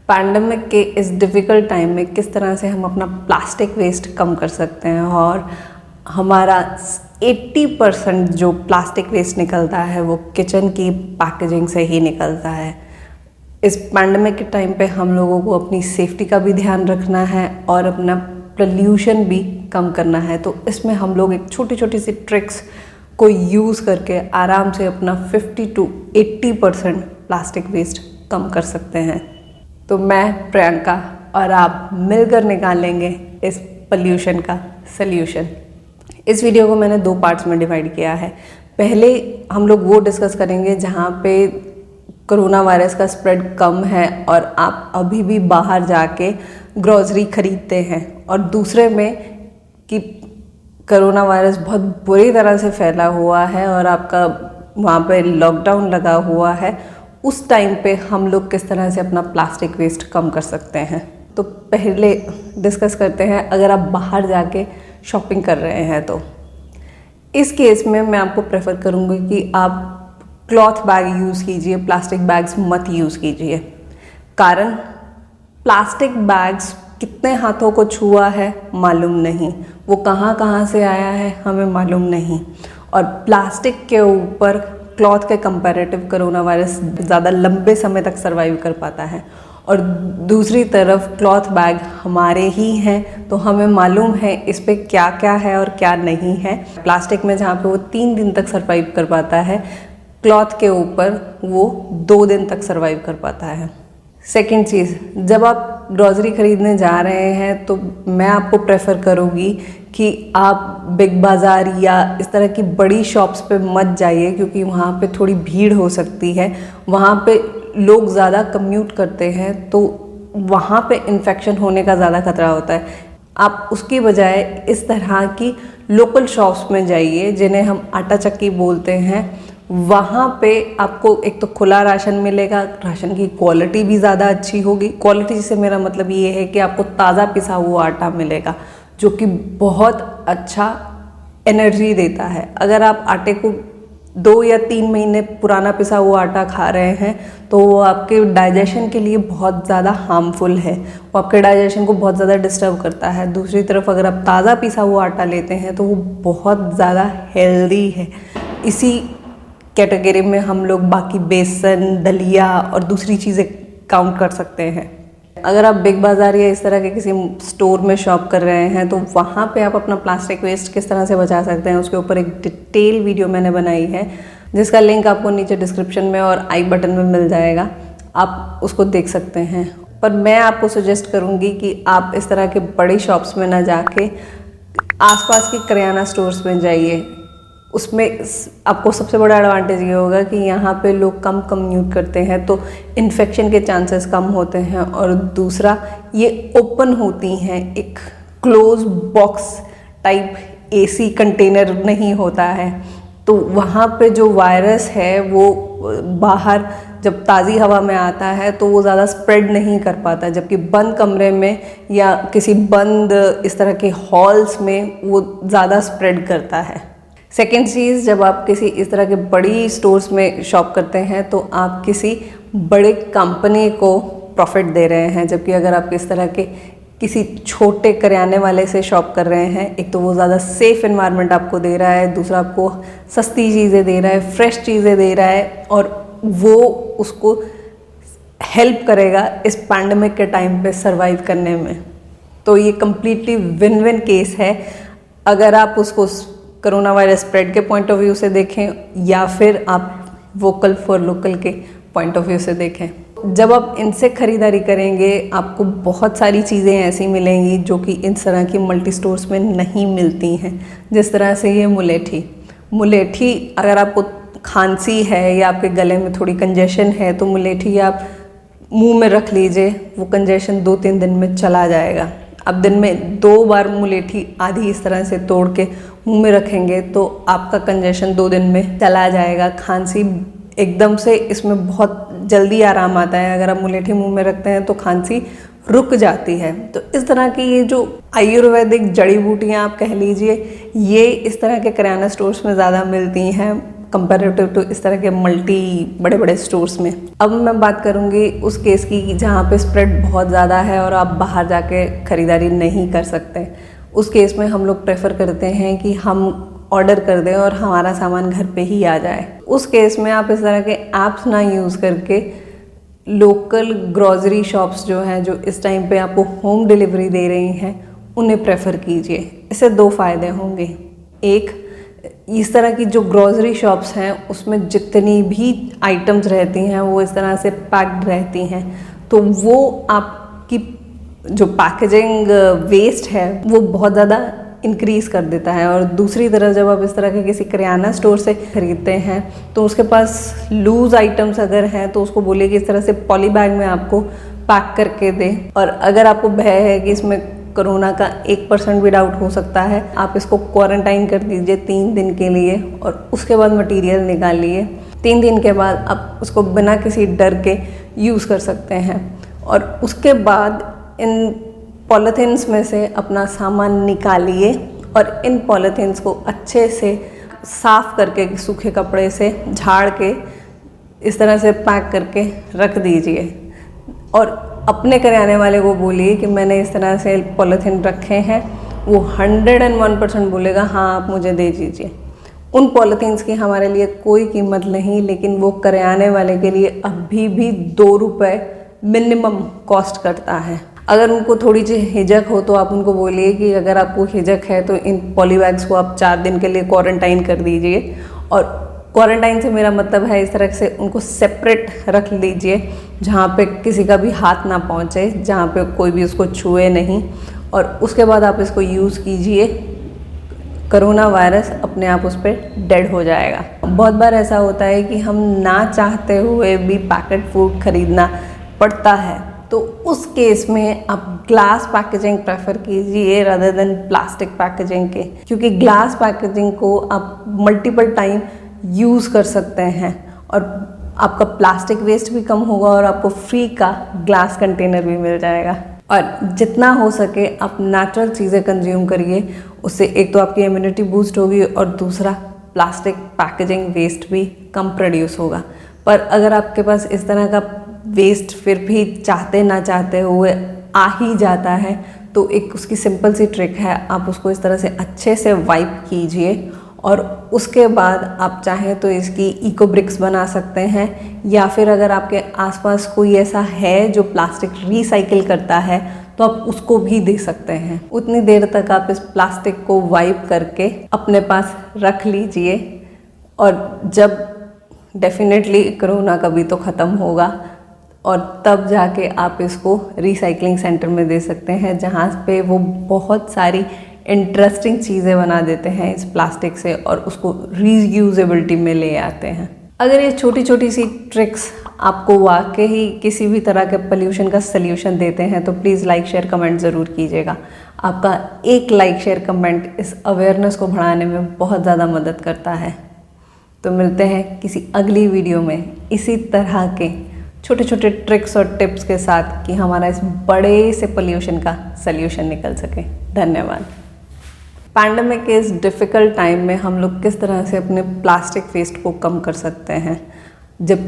Pandemic के इस difficult time में किस तरह से हम अपना प्लास्टिक वेस्ट कम कर सकते हैं और हमारा 80% जो प्लास्टिक वेस्ट निकलता है वो किचन की पैकेजिंग से ही निकलता है। इस पैंडेमिक के टाइम पे हम लोगों को अपनी सेफ्टी का भी ध्यान रखना है और अपना पोल्यूशन भी कम करना है। तो इसमें हम लोग एक छोटी छोटी सी ट्रिक्स को यूज़ करके आराम से अपना 50 to 80% प्लास्टिक वेस्ट कम कर सकते हैं। तो मैं प्रियंका और आप मिलकर निकालेंगे इस पोल्यूशन का सल्यूशन। इस वीडियो को मैंने 2 पार्ट्स में डिवाइड किया है। पहले हम लोग वो डिस्कस करेंगे जहाँ पे कोरोना वायरस का स्प्रेड कम है और आप अभी भी बाहर जाके ग्रोसरी खरीदते हैं, और दूसरे में कि कोरोना वायरस बहुत बुरी तरह से फैला हुआ है और आपका वहाँ पे लॉकडाउन लगा हुआ है। उस टाइम पे हम लोग किस तरह से अपना प्लास्टिक वेस्ट कम कर सकते हैं। तो पहले डिस्कस करते हैं, अगर आप बाहर जाके शॉपिंग कर रहे हैं तो इस केस में मैं आपको प्रेफर करूँगी कि आप क्लॉथ बैग यूज़ कीजिए, प्लास्टिक बैग्स मत यूज़ कीजिए। कारण प्लास्टिक बैग्स कितने हाथों को छुआ है मालूम नहीं, वो कहाँ कहाँ से आया है हमें मालूम नहीं, और प्लास्टिक के ऊपर क्लॉथ के कंपैरेटिव कोरोना वायरस ज़्यादा लंबे समय तक सर्वाइव कर पाता है। और दूसरी तरफ क्लॉथ बैग हमारे ही हैं तो हमें मालूम है इस पे क्या क्या है और क्या नहीं है। प्लास्टिक में जहाँ पे वो 3 दिन तक सर्वाइव कर पाता है, क्लॉथ के ऊपर वो 2 दिन तक सर्वाइव कर पाता है। सेकेंड चीज़, जब आप ग्रॉसरी ख़रीदने जा रहे हैं तो मैं आपको प्रेफर करूँगी कि आप बिग बाज़ार या इस तरह की बड़ी शॉप्स पे मत जाइए, क्योंकि वहाँ पे थोड़ी भीड़ हो सकती है। वहाँ पे लोग ज़्यादा कम्यूट करते हैं तो वहाँ पे इन्फेक्शन होने का ज़्यादा खतरा होता है। आप उसकी बजाय इस तरह की लोकल शॉप्स में जाइए जिन्हें हम आटा चक्की बोलते हैं। वहाँ पे आपको एक तो खुला राशन मिलेगा, राशन की क्वालिटी भी ज़्यादा अच्छी होगी। क्वालिटी से मेरा मतलब ये है कि आपको ताज़ा पिसा हुआ आटा मिलेगा जो कि बहुत अच्छा एनर्जी देता है। अगर आप आटे को 2 या 3 महीने पुराना पिसा हुआ आटा खा रहे हैं तो वो आपके डाइजेशन के लिए बहुत ज़्यादा हार्मफुल है, वो आपके डाइजेशन को बहुत ज़्यादा डिस्टर्ब करता है। दूसरी तरफ अगर आप ताज़ा पिसा हुआ आटा लेते हैं तो वो बहुत ज़्यादा हेल्दी है। इसी कैटेगरी में हम लोग बाकी बेसन, दलिया और दूसरी चीज़ें काउंट कर सकते हैं। अगर आप बिग बाज़ार या इस तरह के किसी स्टोर में शॉप कर रहे हैं तो वहाँ पे आप अपना प्लास्टिक वेस्ट किस तरह से बचा सकते हैं उसके ऊपर एक डिटेल वीडियो मैंने बनाई है, जिसका लिंक आपको नीचे डिस्क्रिप्शन में और आई बटन में मिल जाएगा, आप उसको देख सकते हैं। पर मैं आपको सजेस्ट करूँगी कि आप इस तरह के बड़ी शॉप्स में ना जाके आसपास के करियाना स्टोर्स में जाइए। उसमें आपको सबसे बड़ा एडवांटेज ये होगा कि यहाँ पे लोग कम कम्यूट करते हैं तो इन्फेक्शन के चांसेस कम होते हैं, और दूसरा ये ओपन होती हैं, एक close box type AC container नहीं होता है, तो वहाँ पे जो वायरस है वो बाहर जब ताज़ी हवा में आता है तो वो ज़्यादा स्प्रेड नहीं कर पाता, जबकि बंद कमरे में या किसी बंद इस तरह के हॉल्स में वो ज़्यादा स्प्रेड करता है। सेकेंड चीज़, जब आप किसी इस तरह के बड़ी स्टोर्स में शॉप करते हैं तो आप किसी बड़े कंपनी को प्रॉफिट दे रहे हैं, जबकि अगर आप इस तरह के किसी छोटे करियाने वाले से शॉप कर रहे हैं, एक तो वो ज़्यादा सेफ़ एनवायरनमेंट आपको दे रहा है, दूसरा आपको सस्ती चीज़ें दे रहा है, फ्रेश चीज़ें दे रहा है, और वो उसको हेल्प करेगा इस पैंडेमिक के टाइम पे सरवाइव करने में। तो ये कम्प्लीटली विन विन केस है, अगर आप उसको कोरोना वायरस स्प्रेड के पॉइंट ऑफ व्यू से देखें या फिर आप वोकल फॉर लोकल के पॉइंट ऑफ व्यू से देखें। जब आप इनसे ख़रीदारी करेंगे आपको बहुत सारी चीज़ें ऐसी मिलेंगी जो कि इन तरह की मल्टी स्टोर्स में नहीं मिलती हैं। जिस तरह से ये मुलेठी अगर आपको खांसी है या आपके गले में थोड़ी कंजेशन है तो मुलेठी आप मुंह में रख लीजिए, वो कंजेशन 2-3 दिन में चला जाएगा। आप दिन में 2 बार मुलेठी आधी इस तरह से तोड़ के मुंह में रखेंगे तो आपका कंजेशन 2 दिन में चला जाएगा। खांसी एकदम से इसमें बहुत जल्दी आराम आता है, अगर आप मुलेठी मुंह में रखते हैं तो खांसी रुक जाती है। तो इस तरह की ये जो आयुर्वेदिक जड़ी बूटियाँ आप कह लीजिए, ये इस तरह के किराना स्टोर्स में ज़्यादा मिलती हैं। कंपैरेटिव टू इस तरह के मल्टी बड़े बड़े स्टोर्स में। अब मैं बात करूँगी उस केस की जहाँ पे स्प्रेड बहुत ज़्यादा है और आप बाहर जाके ख़रीदारी नहीं कर सकते। उस केस में हम लोग प्रेफर करते हैं कि हम ऑर्डर कर दें और हमारा सामान घर पे ही आ जाए। उस केस में आप इस तरह के ऐप्स ना यूज़ करके लोकल ग्रॉसरी शॉप्स जो हैं, जो इस टाइम पे आपको होम डिलीवरी दे रही हैं, उन्हें प्रेफर कीजिए। इससे 2 फ़ायदे होंगे। एक, इस तरह की जो ग्रॉसरी शॉप्स हैं उसमें जितनी भी आइटम्स रहती हैं वो इस तरह से पैक्ड रहती हैं, तो वो आपकी जो पैकेजिंग वेस्ट है वो बहुत ज़्यादा इंक्रीज़ कर देता है। और दूसरी तरफ जब आप इस तरह के किसी किराना स्टोर से ख़रीदते हैं तो उसके पास लूज़ आइटम्स अगर हैं तो उसको बोलिए कि इस तरह से पॉली बैग में आपको पैक करके दें। और अगर आपको भय है कि इसमें कोरोना का 1% भी डाउट हो सकता है, आप इसको क्वारंटाइन कर दीजिए 3 दिन के लिए और उसके बाद मटेरियल निकालिए। 3 दिन के बाद आप उसको बिना किसी डर के यूज़ कर सकते हैं। और उसके बाद इन पॉलीथीन्स में से अपना सामान निकालिए और इन पॉलीथीन्स को अच्छे से साफ़ करके सूखे कपड़े से झाड़ के इस तरह से पैक करके रख दीजिए। और अपने करियाने वाले को बोलिए कि मैंने इस तरह से पॉलीथीन रखे हैं। वो 101% बोलेगा हाँ आप मुझे दे दीजिए। उन पॉलीथीन्स की हमारे लिए कोई कीमत नहीं, लेकिन वो करियाने वाले के लिए अभी भी 2 रुपये मिनिमम कॉस्ट करता है। अगर उनको थोड़ी सी हिचक हो तो आप उनको बोलिए कि अगर आपको हिचक है तो इन पॉली बैग्स को आप 4 दिन के लिए क्वारंटाइन कर दीजिए। और क्वारंटाइन से मेरा मतलब है इस तरह से उनको सेपरेट रख लीजिए जहाँ पे किसी का भी हाथ ना पहुँचे, जहाँ पे कोई भी उसको छुए नहीं। और उसके बाद आप इसको यूज़ कीजिए, कोरोना वायरस अपने आप उस पर डेड हो जाएगा। बहुत बार ऐसा होता है कि हम ना चाहते हुए भी पैकेट फूड खरीदना पड़ता है, तो उस केस में आप ग्लास पैकेजिंग प्रेफर कीजिए रादर देन प्लास्टिक पैकेजिंग के, क्योंकि ग्लास पैकेजिंग को आप मल्टीपल टाइम यूज़ कर सकते हैं और आपका प्लास्टिक वेस्ट भी कम होगा और आपको फ्री का ग्लास कंटेनर भी मिल जाएगा। और जितना हो सके आप नेचुरल चीज़ें कंज्यूम करिए, उससे एक तो आपकी इम्यूनिटी बूस्ट होगी और दूसरा प्लास्टिक पैकेजिंग वेस्ट भी कम प्रोड्यूस होगा। पर अगर आपके पास इस तरह का वेस्ट फिर भी चाहते ना चाहते हुए आ ही जाता है, तो एक उसकी सिंपल सी ट्रिक है, आप उसको इस तरह से अच्छे से वाइप कीजिए और उसके बाद आप चाहें तो इसकी इको ब्रिक्स बना सकते हैं, या फिर अगर आपके आसपास कोई ऐसा है जो प्लास्टिक रिसाइकिल करता है तो आप उसको भी दे सकते हैं। उतनी देर तक आप इस प्लास्टिक को वाइप करके अपने पास रख लीजिए और जब डेफिनेटली कोरोना कभी तो ख़त्म होगा और तब जाके आप इसको रिसाइकलिंग सेंटर में दे सकते हैं, जहाँ पे वो बहुत सारी इंटरेस्टिंग चीज़ें बना देते हैं इस प्लास्टिक से और उसको रीयूजेबिलिटी में ले आते हैं। अगर ये छोटी छोटी सी ट्रिक्स आपको वाकई ही किसी भी तरह के पोल्यूशन का सल्यूशन देते हैं तो प्लीज़ लाइक शेयर कमेंट ज़रूर कीजिएगा। आपका एक लाइक शेयर कमेंट इस अवेयरनेस को बढ़ाने में बहुत ज़्यादा मदद करता है। तो मिलते हैं किसी अगली वीडियो में इसी तरह के छोटे छोटे ट्रिक्स और टिप्स के साथ कि हमारा इस बड़े से पोल्यूशन का सल्यूशन निकल सके। धन्यवाद। पैंडेमिक के इस डिफ़िकल्ट टाइम में हम लोग किस तरह से अपने प्लास्टिक वेस्ट को कम कर सकते हैं, जब